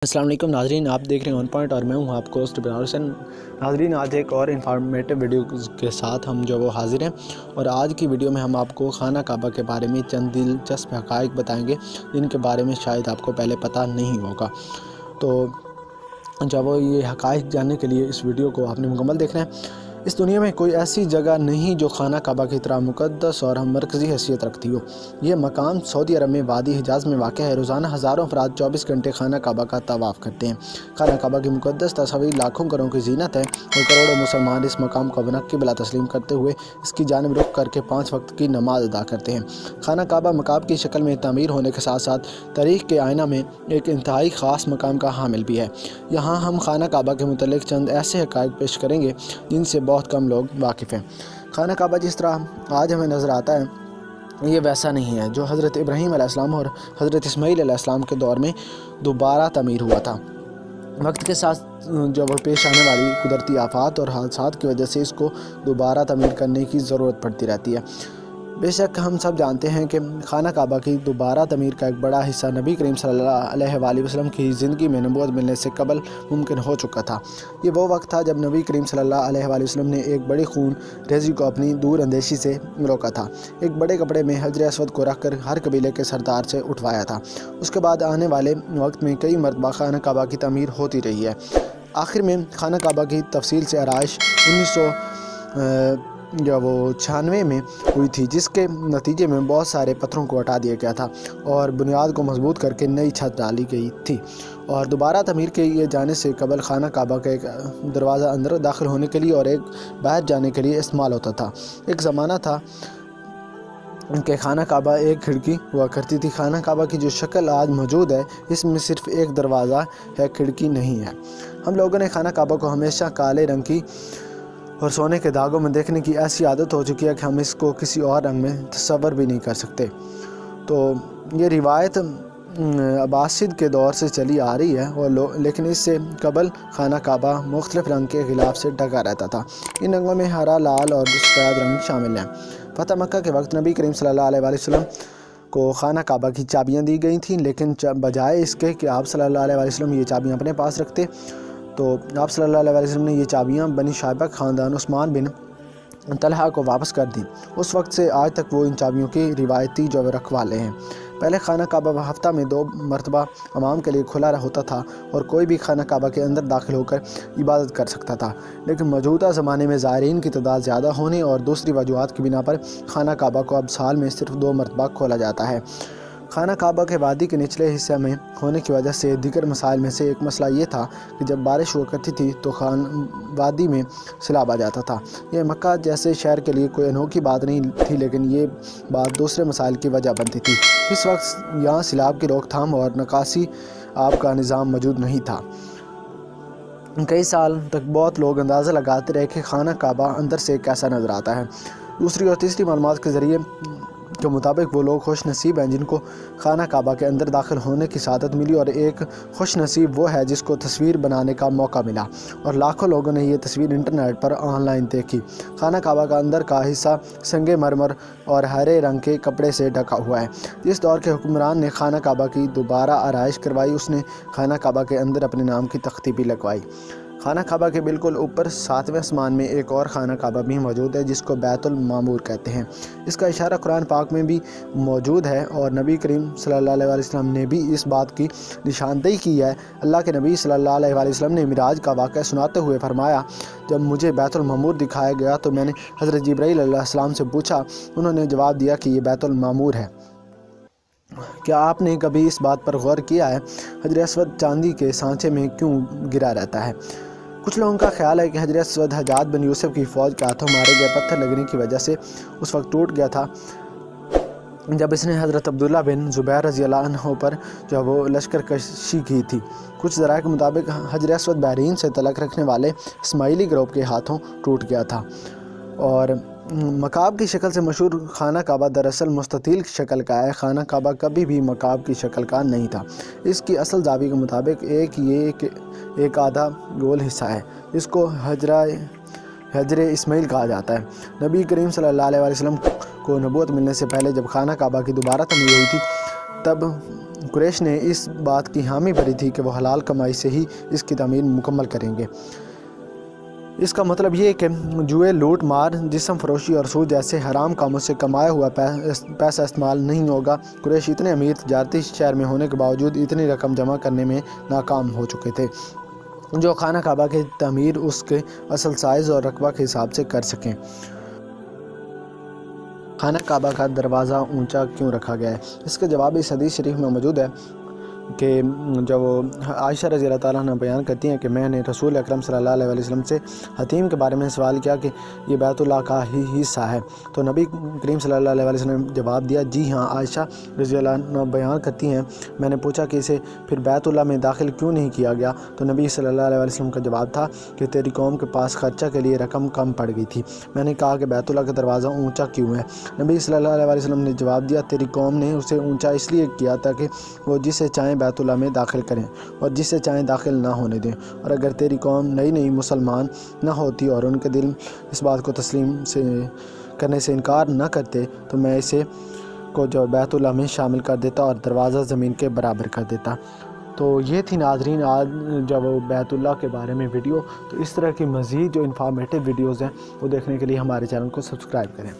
अस्सलाम वालेकुम नाजरीन, आप देख रहे हैं ऑन पॉइंट और मैं हूं आपको होस्ट इब्राहिम हुसैन। नाजरीन, आज एक और इन्फॉर्मेटिव वीडियो के साथ हम वो हाजिर हैं और आज की वीडियो में हम आपको खाना काबा के बारे में चंद दिलचस्प हक़ाइक़ बताएंगे जिनके बारे में शायद आपको पहले पता नहीं होगा। तो जब ये हक़ाइक़ जानने के लिए इस वीडियो को आपने मुकम्मल देखना है। इस दुनिया में कोई ऐसी जगह नहीं जो खाना काबा की तरह मुक़द्दस और मरकज़ी हैसियत रखती हो। ये मकाम सऊदी अरब में वादी हिजाज़ में वाक़ है। रोज़ाना हज़ारों अफराद 24 घंटे खाना काबा का तवाफ़ करते हैं। खाना काबा की मुक़द्दस तस्वीर लाखों घरों की ज़ीनत है और करोड़ों मुसलमान इस मकाम को अपना क़िबला तस्लीम करते हुए इसकी जानिब रुख करके 5 वक्त की नमाज अदा करते हैं। खाना काबा मकाम की शक्ल में तामीर होने के साथ साथ तारीख़ के आईना में एक इंतहाई ख़ास मकाम का हामिल भी है। यहाँ हम खाना काबा के मुतल्लिक़ चंद ऐसे हक़ाइक़ पेश करेंगे जिनसे बहुत कम लोग वाकिफ़ हैं। खाना काबा जिस तरह आज हमें नज़र आता है ये वैसा नहीं है जो हज़रत इब्राहीम अलैहिस्सलाम और हज़रत इस्माईल अलैहिस्सलाम के दौर में दोबारा तमीर हुआ था। वक्त के साथ जो पेश आने वाली कुदरती आफात और हादसात की वजह से इसको दोबारा तमीर करने की ज़रूरत पड़ती रहती है। बेशक हम सब जानते हैं कि खाना काबा की दोबारा तमीर का एक बड़ा हिस्सा नबी करीम सल्लल्लाहु अलैहि वसल्लम की ज़िंदगी में नबूवत मिलने से कबल मुमकिन हो चुका था। ये वो वक्त था जब नबी करीम सल्लल्लाहु अलैहि वसल्लम ने एक बड़ी खून रेज़ी को अपनी दूर अंदेशी से रोका था। एक बड़े कपड़े में हजर अस्वद को रख कर हर कबीले के सरदार से उठवाया था। उसके बाद आने वाले वक्त में कई मरतबा खाना काबा की तमीर होती रही है। आखिर में खाना काबा की तफसील से आराइश 1996 में हुई थी, जिसके नतीजे में बहुत सारे पत्थरों को हटा दिया गया था और बुनियाद को मजबूत करके नई छत डाली गई थी। और दोबारा तमीर के ये जाने से कबल खाना काबा का एक दरवाज़ा अंदर दाखिल होने के लिए और एक बाहर जाने के लिए इस्तेमाल होता था। एक ज़माना था कि खाना काबा एक खिड़की हुआ करती थी। खाना काबा की जो शक्ल आज मौजूद है इसमें सिर्फ एक दरवाज़ा है, खिड़की नहीं है। हम लोगों ने खाना काबा को हमेशा काले रंग की और सोने के दागों में देखने की ऐसी आदत हो चुकी है कि हम इसको किसी और रंग में तसव्वुर भी नहीं कर सकते। तो ये रिवायत अब्बासिद के दौर से चली आ रही है और लेकिन इससे कबल खाना काबा मुख्तलिफ रंग के गिलाफ से ढका रहता था। इन रंगों में हरा, लाल और सफ़ेद रंग शामिल हैं। फतह मक्का के वक्त नबी करीम सल्लल्लाहु अलैहि वसल्लम को खाना काबा की चाबियाँ दी गई थीं, लेकिन बजाय इसके कि आप सल्लल्लाहु अलैहि वसल्लम ये चाबियाँ अपने पास रखते तो आप सल्लल्लाहु अलैहि वसल्लम ने ये चाबियाँ बनी शाइबा ख़ानदान उस्मान बिन तलहा को वापस कर दी। उस वक्त से आज तक वो इन चाबियों की रिवायती जो रखवाले हैं। पहले खाना काबा हफ्ता में 2 मरतबा अवाम के लिए खुला होता था और कोई भी खाना काबा के अंदर दाखिल होकर इबादत कर सकता था, लेकिन मौजूदा ज़माने में ज़ायरीन की तादाद ज़्यादा होने और दूसरी वजूहात की बिना पर खाना काबा को अब साल में सिर्फ 2 मरतबा खोला जाता है। खाना काबा के वादी के निचले हिस्से में होने की वजह से दीगर मसाइल में से एक मसला ये था कि जब बारिश हुआ करती थी तो वादी में सैलाब आ जाता था। यह मक्का जैसे शहर के लिए कोई अनोखी बात नहीं थी, लेकिन ये बात दूसरे मसाइल की वजह बनती थी। इस वक्त यहाँ सैलाब की रोकथाम और निकासी आब का निज़ाम मौजूद नहीं था। कई साल तक बहुत लोग अंदाज़ा लगाते रहे कि खाना काबा अंदर से कैसा नज़र आता है। दूसरी और तीसरी मालूमात के ज़रिए के मुताबिक वो लोग खुश नसीब हैं जिनको खाना काबा के अंदर दाखिल होने की सादत मिली और एक खुश नसीब वो है जिसको तस्वीर बनाने का मौका मिला और लाखों लोगों ने ये तस्वीर इंटरनेट पर ऑनलाइन देखी। खाना काबा का अंदर का हिस्सा संगे मरमर और हरे रंग के कपड़े से ढका हुआ है। जिस दौर के हुक्मरान ने खाना काबा की दोबारा आराइश करवाई उसने खाना काबा के अंदर अपने नाम की तख्ती भी लगवाई। खाना काबा के बिल्कुल ऊपर 7वें आसमान में एक और खाना काबा भी मौजूद है जिसको बैतुल मामूर कहते हैं। इसका इशारा कुरान पाक में भी मौजूद है और नबी करीम सल्लल्लाहु अलैहि वसल्लम ने भी इस बात की निशानदेही की है। अल्लाह के नबी सल्लल्लाहु अलैहि वसल्लम ने मिराज का वाक़या सुनाते हुए फरमाया, जब मुझे बैतुल मामूर दिखाया गया तो मैंने हज़रत जिब्राईल अलैहिस्सलाम से पूछा। उन्होंने जवाब दिया कि ये बैतुल मामूर है। क्या आपने कभी इस बात पर गौर किया है हजर अस्वद चांदी के सांचे में क्यों गिरा रहता है? कुछ लोगों का ख्याल है कि हजर अस्वद हज्जाज बिन यूसुफ की फ़ौज के हाथों मारे गए पत्थर लगने की वजह से उस वक्त टूट गया था जब इसने हज़रत अब्दुल्ला बिन ज़ुबैर रज़ियल्लाहु अन्हु पर जो वो लश्कर कशी की थी। कुछ ज़राए के मुताबिक हजर अस्वद बहरीन से तलक रखने वाले इस्माइली ग्रुप के हाथों टूट गया था। और मकाब की शक्ल से मशहूर खाना काबा दरअसल मुस्ततील शक्ल का है। खाना काबा कभी भी मकाब की शक्ल का नहीं था। इसकी असल जावी के मुताबिक एक आधा गोल हिस्सा है जिसको हजर इस्माइल कहा जाता है। नबी करीम सल्लल्लाहु अलैहि वसल्लम को नबूवत मिलने से पहले जब खाना काबा की दोबारा तमीर हुई थी तब قریش نے اس بات کی حامی بھری تھی کہ وہ حلال کمائی سے ہی اس کی تعمیر مکمل کریں گے۔ اس کا مطلب یہ ہے کہ جوئے، لوٹ مار، جسم فروشی اور سود جیسے حرام کاموں سے کمایا ہوا پیسہ استعمال نہیں ہوگا۔ قریش اتنے امیر تجارتی شہر میں ہونے کے باوجود اتنی رقم جمع کرنے میں ناکام ہو چکے تھے جو خانہ کعبہ کی تعمیر اس کے اصل سائز اور رقبہ کے حساب سے کر سکیں۔ خانہ کعبہ کا دروازہ اونچا کیوں رکھا گیا ہے؟ اس کا جواب اس حدیث شریف میں موجود ہے کہ جب عائشہ رضی اللہ تعالیٰ عنہ بیان کرتی ہیں کہ میں نے رسول اکرم صلی اللہ علیہ وسلم سے حتیم کے بارے میں سوال کیا کہ یہ بیت اللہ کا ہی حصہ ہے، تو نبی کریم صلی اللہ علیہ وسلم نے جواب دیا، جی ہاں۔ عائشہ رضی اللہ عنہ بیان کرتی ہیں میں نے پوچھا کہ اسے پھر بیت اللہ میں داخل کیوں نہیں کیا گیا، تو نبی صلی اللہ علیہ وسلم کا جواب تھا کہ تیری قوم کے پاس خرچہ کے لیے رقم کم پڑ گئی تھی۔ میں نے کہا کہ بیت اللہ کا دروازہ اونچا کیوں ہے؟ نبی صلی اللہ علیہ وسلم نے جواب دیا، تیری قوم نے اسے اونچا اس لیے کیا تاکہ وہ جسے چاہیں بیت اللہ میں داخل کریں اور جسے چاہیں داخل نہ ہونے دیں، اور اگر تیری قوم نئی مسلمان نہ ہوتی اور ان کے دل اس بات کو تسلیم کرنے سے انکار نہ کرتے تو میں اسے کو جو بیت اللہ میں شامل کر دیتا اور دروازہ زمین کے برابر کر دیتا۔ تو یہ تھی ناظرین آج جب بیت اللہ کے بارے میں ویڈیو۔ تو اس طرح کی مزید جو انفارمیٹیو ویڈیوز ہیں وہ دیکھنے کے لیے ہمارے چینل کو سبسکرائب کریں۔